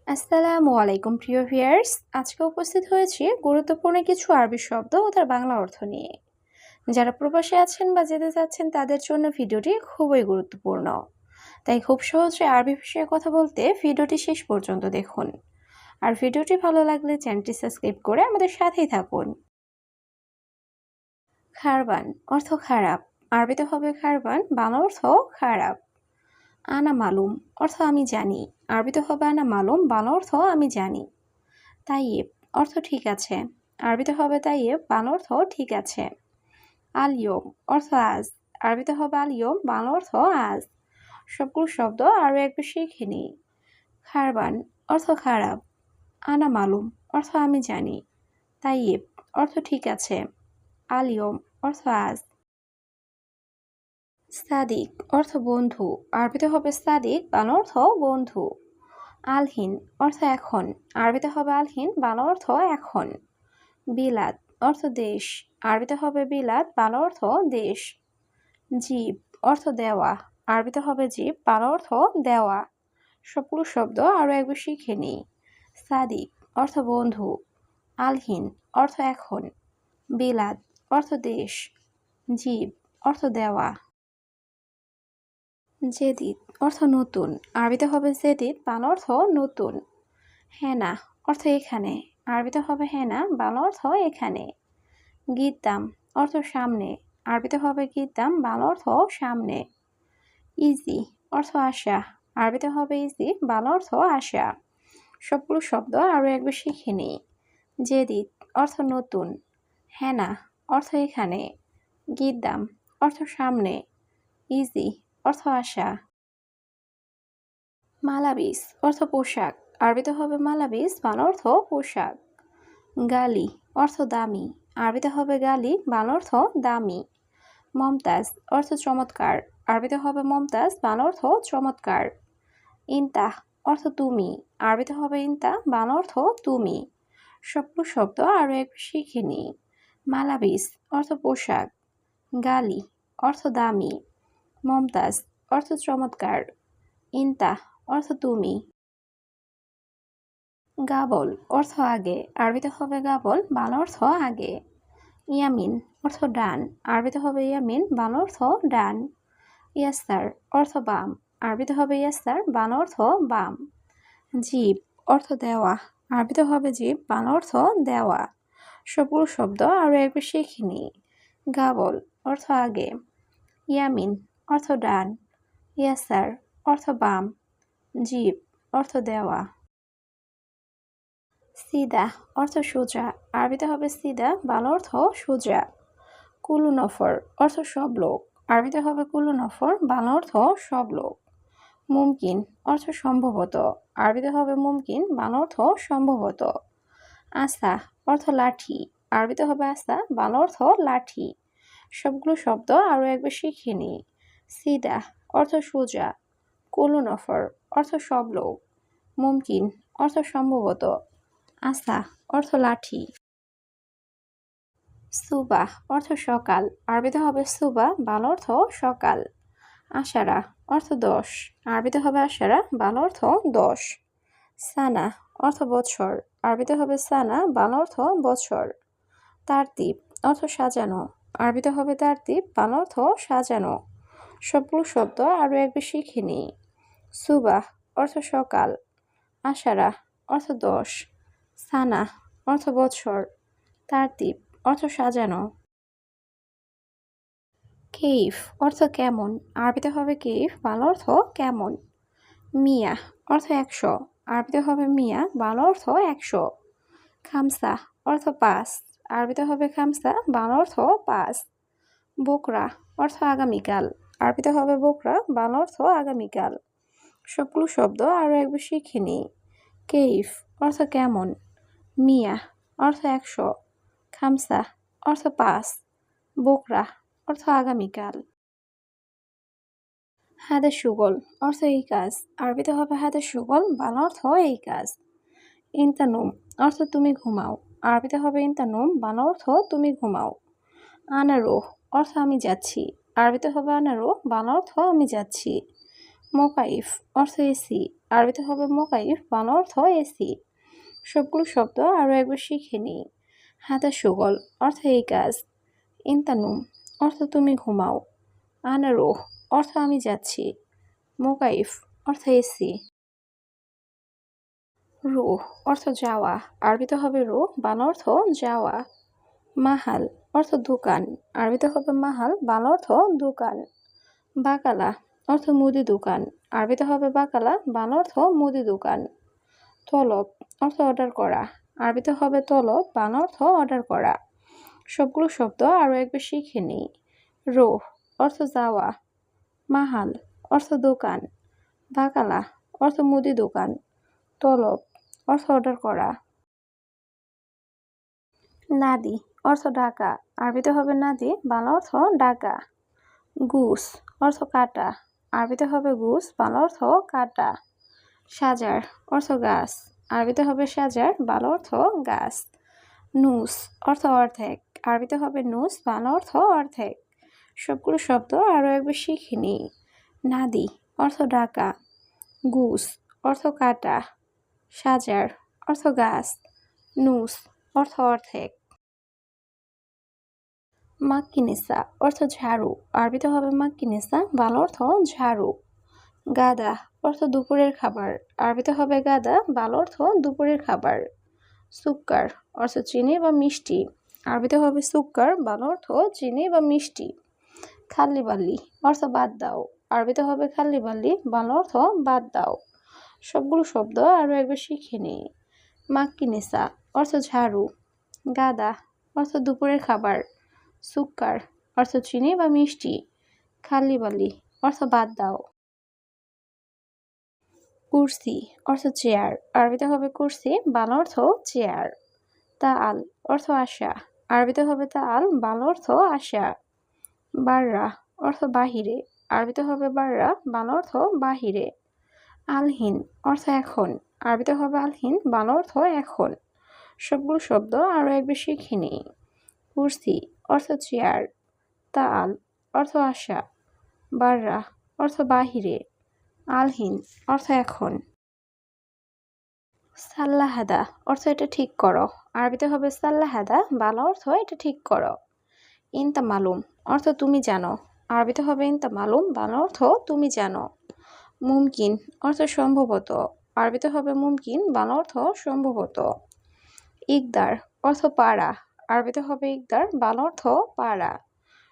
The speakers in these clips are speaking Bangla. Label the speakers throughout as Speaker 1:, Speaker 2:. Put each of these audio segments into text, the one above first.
Speaker 1: আসসালামু আলাইকুম প্রিয় ভিউয়ার্স। আজকে উপস্থিত হয়েছি গুরুত্বপূর্ণ কিছু আরবি শব্দ ও তার বাংলা অর্থ নিয়ে। যারা প্রবাসে আছেন বা যেতে চাচ্ছেন তাদের জন্য ভিডিওটি খুবই গুরুত্বপূর্ণ। তাই খুব সহজে আরবি ভাষায় কথা বলতে ভিডিওটি শেষ পর্যন্ত দেখুন। আর ভিডিওটি ভালো লাগলে চ্যানেলটি সাবস্ক্রাইব করে আমাদের সাথেই থাকুন। খারবান অর্থ খারাপ। আরবিতে হবে খারবান, বাংলা অর্থ খারাপ। আনা মালুম অর্থ আমি জানি। আরবিতে হবে আনা মালুম, বাংলা অর্থ আমি জানি। তাইয়েব অর্থ ঠিক আছে। আরবিতে হবে তাইয়েব, বাংলা অর্থ ঠিক আছে। আল ইয়ম অর্থ আজ। আরবিতে হবে আল ইয়ম, বাংলা অর্থ আজ। সবগুলো শব্দ আরও একবার শিখে নিই। খারবান অর্থ খারাপ। আনা মালুম অর্থ আমি জানি। তাইয়েব অর্থ ঠিক আছে। আল ইয়ম অর্থ আজ। সাদিক অর্থ বন্ধু। আরবিতে হবে সাদিক, বাংলা অর্থ বন্ধু। আলহিন অর্থ এখন। আরবিতে হবে আলহিন, বাংলা অর্থ এখন। বিলাদ অর্থ দেশ। আরবিতে হবে বিলাদ, বাংলা অর্থ দেশ। জীব অর্থ দেওয়া। আরবিতে হবে জীব, বাংলা অর্থ দেওয়া। সবগুলো শব্দ আরও একবার শিখে নিই। সাদিক অর্থ বন্ধু। আলহিন অর্থ এখন। বিলাদ অর্থ দেশ। জীব অর্থ দেওয়া। জেদিদ অর্থ নতুন। আরবিতে হবে জেদিদ, বাংলা অর্থ নতুন। হেনা অর্থ এখানে। আরবিতে হবে হেনা, বাংলা অর্থ এখানে। গিদ্দাম অর্থ সামনে। আরবিতে হবে গিদ্দাম, বাংলা অর্থ সামনে। ইজি অর্থ আশা। আরবিতে হবে ইজি, বাংলা অর্থ আশা। সবগুলো শব্দ আরও একবার শিখে নিই। জেদিদ অর্থ নতুন। হেনা অর্থ এখানে। গিদ্দাম অর্থ সামনে। ইজি অর্থ আশা। মালাবিস অর্থ পোশাক। আরবিতে হবে মালাবিস, বাংলা অর্থ পোশাক। গালি অর্থ দামি। আরবিতে হবে গালি, বাংলা অর্থ দামি। মমতাজ অর্থ চমৎকার। আরবিতে হবে মমতাজ, বাংলা অর্থ চমৎকার। ইনতাহ অর্থ তুমি। আরবিতে হবে ইনতা, বাংলা অর্থ তুমি। সবগুলো শব্দ আরও একবার শিখে নিই। মালাবিস অর্থ পোশাক। গালি অর্থ দামি। মমতাজ অর্থ চমৎকার। ইনতা অর্থ তুমি। গাবল অর্থ আগে। আরবিতে হবে গাবল, বাংলা অর্থ আগে। ইয়ামিন অর্থ ডান। আরবিতে হবে ইয়ামিন, বাংলা অর্থ ডান। ইয়াসার অর্থ বাম। আরবিতে হবে ইয়াসার, বাংলা অর্থ বাম। জিব অর্থ দেওয়া। আরবিতে হবে জিব, বাংলা অর্থ দেওয়া। সবগুলো শব্দ আরও একবার শিখে নিই। গাবল অর্থ আগে। ইয়ামিন অর্থ ডান। ইয়াসার অর্থ বাম। জিব অর্থ দেওয়া। সিদা অর্থ সোজা। আরবিতে হবে সিদা, বাংলা অর্থ সোজা। কুলু নফর অর্থ সব লোক। আরবিতে হবে কুলু নফর, বাংলা অর্থ সব লোক। মুমকিন অর্থ সম্ভবত। আরবিতে হবে মুমকিন, বাংলা অর্থ সম্ভবত। আসা অর্থ লাঠি। আরবিতে হবে আসা, বাংলা অর্থ লাঠি। সবগুলো শব্দ আরও একবার শিখে নিই। সিদা অর্থ সোজা। কুলু নফর অর্থ সব লোক। মুমকিন অর্থ সম্ভবত। আসা অর্থ লাঠি। সুবাহ অর্থ সকাল। আরবিতে হবে সুবাহ, বাংলা অর্থ সকাল। আশারা অর্থ 10। আরবিতে হবে আশারা, বাংলা অর্থ 10। সানা অর্থ বছর। আরবিতে হবে সানা, বাংলা অর্থ বছর। তারতিব অর্থ সাজানো। আরবিতে হবে তারতিব, বাংলা অর্থ সাজানো। সবগুলো শব্দ আরও একবার শিখে নিই। সুবাহ অর্থ সকাল। আশারা অর্থ 10। সানা অর্থ বছর। তারতিব অর্থ সাজানো। কেইফ অর্থ কেমন। আরবিতে হবে কেইফ, বাংলা অর্থ কেমন। মিয়া অর্থ 100। আরবিতে হবে মিয়া, বাংলা অর্থ 100। খামসা অর্থ 5। আরবিতে হবে খামসা, বাংলা অর্থ 5। বোকরা অর্থ আগামীকাল। আরবিতে হবে বোকরা, বাংলা অর্থ আগামীকাল। সবগুলো শব্দ আরও একবার শিখে নিই। কেইফ অর্থ কেমন। মিয়া অর্থ 100। খামসা অর্থ 5। বোকরা অর্থ আগামীকাল। হাদা সুগল অর্থ এই কাজ। আরবিতে হবে হাদা সুগল, বাংলা অর্থ এই কাজ। ইন্তানুম অর্থ তুমি ঘুমাও। আরবিতে হবে ইন্তানুম, বাংলা অর্থ তুমি ঘুমাও। আনারোহ অর্থ আমি যাচ্ছি। আরবিতে হবে আনারোহ, বাংলা অর্থ আমি যাচ্ছি। মোকাইফ অর্থ এসি, আরবিতে হবে মোকাইফ, বাংলা অর্থ এসি। সবগুলো শব্দ আরও একবার শিখে নিই। হাদা সুগল অর্থ এই কাজ। ইন্তানুম অর্থ তুমি ঘুমাও। আনা রুহ অর্থ আমি যাচ্ছি। মোকাইফ অর্থ এসি। রুহ অর্থ যাওয়া, আরবিতে হবে রুহ, বাংলা অর্থ যাওয়া। মাহাল অর্থ দোকান, আরবিতে হবে মাহাল, বাংলা অর্থ দোকান। বাকালা অর্থ মুদি দোকান, আরবিতে হবে বাকালা, বাংলা অর্থ মুদি দোকান। তলব অর্থ অর্ডার করা, আরবিতে হবে তলব, বাংলা অর্থ অর্ডার করা। সবগুলো শব্দ আরও একবার শিখে নিই। রুহ অর্থ যাওয়া, মাহাল অর্থ দোকান, বাকালা অর্থ মুদি দোকান, তলব অর্থ অর্ডার করা। নাদি অর্থ ডাকা, আরবিতে হবে নাদি, বাংলা অর্থ ডাকা। গুস অর্থ কাটা, আরবিতে হবে গুস, বাংলা অর্থ কাটা। সাজার অর্থ গাছ, আরবিতে হবে সাজার, বাংলা অর্থ গাছ। নুস অর্থ অর্ধেক, আরবিতে হবে নুস, বাংলা অর্থ অর্ধেক। সবগুলো শব্দ আরও একবার শিখে নিই। নাদি অর্থ ডাকা, গুস অর্থ কাটা, সাজার অর্থ গাছ, নুস অর্থ অর্ধেক। মাক্কিনেসা অর্থ ঝাড়ু, আরবিতে হবে মাক্কিনেসা, বাংলা অর্থ ঝাড়ু। গাদা অর্থ দুপুরের খাবার, আরবিতে হবে গাদা, বাংলা অর্থ দুপুরের খাবার। সুক্কার অর্থ চিনি বা মিষ্টি, আরবিতে হবে সুক্কার, বাংলা অর্থ চিনি বা মিষ্টি। খাল্লি বাল্লি অর্থ বাদ দাও, আরবিতে হবে খাল্লি বাল্লি, বাংলা অর্থ বাদ দাও। সবগুলো শব্দ আরও একবার শিখে নিই। মাক্কিনেসা অর্থ ঝাড়ু, গাদা অর্থ দুপুরের খাবার, সুক্কার অর্থ চিনি বা মিষ্টি, খাল্লি বাল্লি অর্থ বাদ দাও। কুরসি অর্থ চেয়ার, আরবিতে হবে কুরসি, বাংলা অর্থ চেয়ার। তাআল অর্থ আশা, আরবিতে হবে তাআল, বাংলা অর্থ আশা। বাররা অর্থ বাহিরে, আরবিতে হবে বাররা, বাংলা অর্থ বাহিরে। আলহিন অর্থ এখন, আরবিতে হবে আলহিন, বাংলা অর্থ এখন। সবগুলো শব্দ আরও একবার শিখে নিই। কুরসি অর্থ চেয়ার, তাআল অর্থ আশা, বাররা অর্থ বাহিরে, আলহিন অর্থ এখন। সাল্লাহাদা অর্থ এটা ঠিক করো, আরবিতে হবে সাল্লাহাদা, বাংলা অর্থ এটা ঠিক করো। ইনতা মালুম অর্থ তুমি জানো, আরবিতে হবে ইনতা মালুম, বাংলা অর্থ তুমি জানো। মুমকিন অর্থ সম্ভবত, আরবিতে হবে মুমকিন, বাংলা অর্থ সম্ভবত। ইকদার অর্থ পারা, আরবিতে হবে ইকদার, বাংলা অর্থ পারা।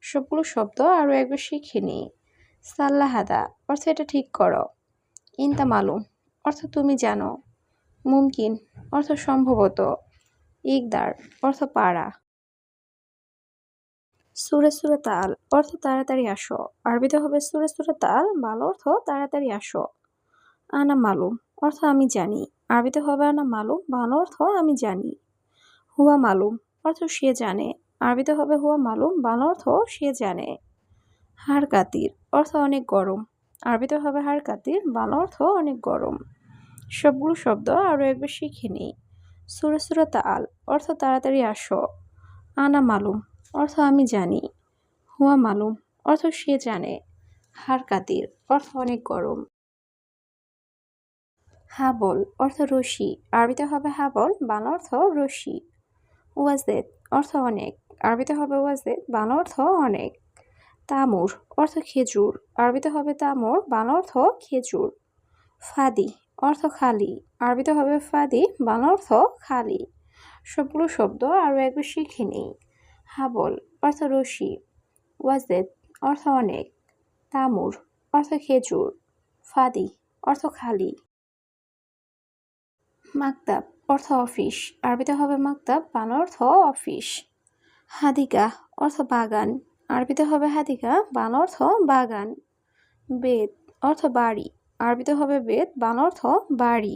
Speaker 1: সবগুলো শব্দ আরও একবার শিখে নিই। সাল্লাহাদা অর্থ এটা ঠিক করো। ইনতা মালুম অর্থ তুমি জানো। মুমকিন অর্থ সম্ভবত। ইকদার অর্থ পারা। সুরে সুরে তাল অর্থ তাড়াতাড়ি আসো, আরবিতে হবে সুরে সুরে তাল, বাংলা অর্থ তাড়াতাড়ি আসো। আনা মালুম অর্থ আমি জানি, আরবিতে হবে আনা মালুম, বাংলা অর্থ আমি জানি। হুয়া মালুম অর্থ সে জানে, আরবিতে হবে হুয়া মালুম, বাংলা অর্থ সে জানে। হাড় কাতির অর্থ অনেক গরম, আরবিতে হবে হাড় কাতির, বাংলা অর্থ অনেক গরম। সবগুলো শব্দ আরও একবার শিখে নিই। সুরে সুরে তাল অর্থ তাড়াতাড়ি আসো। আনা মালুম অর্থ আমি জানি। হুয়া মালুম অর্থ সে জানে। হাড় কাতির অর্থ অনেক গরম। হাবল অর্থ রশি, আরবিতে হবে হাবল, বাংলা অর্থ রশি। ওয়াজেদ অর্থ অনেক, আরবিতে হবে ওয়াজেদ, বাংলা অর্থ অনেক। তামুর অর্থ খেজুর, আরবিতে হবে তামুর, বাংলা অর্থ খেজুর। ফাদি অর্থ খালি, আরবিতে হবে ফাদি, বাংলা অর্থ খালি। সবগুলো শব্দ আরও একবার শিখে নিই। হাবল অর্থ রশি, ওয়াজেদ অর্থ অনেক, তামুর অর্থ খেজুর, ফাদি অর্থ খালি। মাকতাব অর্থ অফিস, আরবিতে হবে মাকতাব, বাংলা অর্থ অফিস। হাদিকা অর্থ বাগান, আরবিতে হবে হাদিকা, বাংলা অর্থ বাগান। বেদ অর্থ বাড়ি, আরবিতে হবে বেদ, বাংলা অর্থ বাড়ি।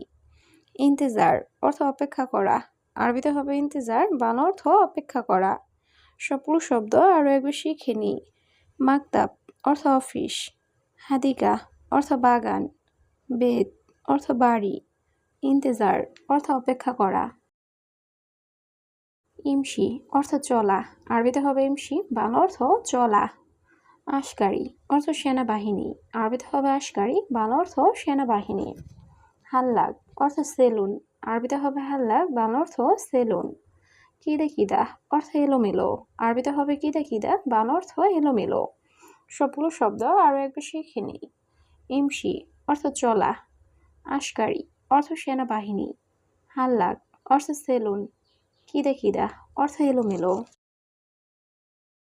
Speaker 1: ইন্তেজার অর্থ অপেক্ষা করা, আরবিতে হবে ইন্তেজার, বাংলা অর্থ অপেক্ষা করা। সবগুলো শব্দ আরও একবার শিখে নিই। মাকতাব অর্থ অফিস, হাদিকা অর্থ বাগান, বেদ অর্থ বাড়ি, ইন্তেজার অর্থ অপেক্ষা করা। ইমশি অর্থ চলা, আরবিতে হবে ইমশি, বাংলা অর্থ চলা। আশকারি অর্থ সেনাবাহিনী, আরবিতে হবে আশকারি, বাংলা অর্থ সেনাবাহিনী। হাল্লাক অর্থ সেলুন, আরবিতে হবে হাল্লাক, বাংলা অর্থ সেলুন। কিদে কিদা অর্থ এলোমেলো, আরবিতে হবে কিদে কিদা, বাংলা অর্থ এলোমেলো। সবগুলো শব্দ আরও একবার শিখে নিই। ইমশি অর্থ চলা, আশকারি অর্থ সেনাবাহিনী, হাল্লাক অর্থ সেলুন, কিদে কিদা অর্থ এলোমেলো।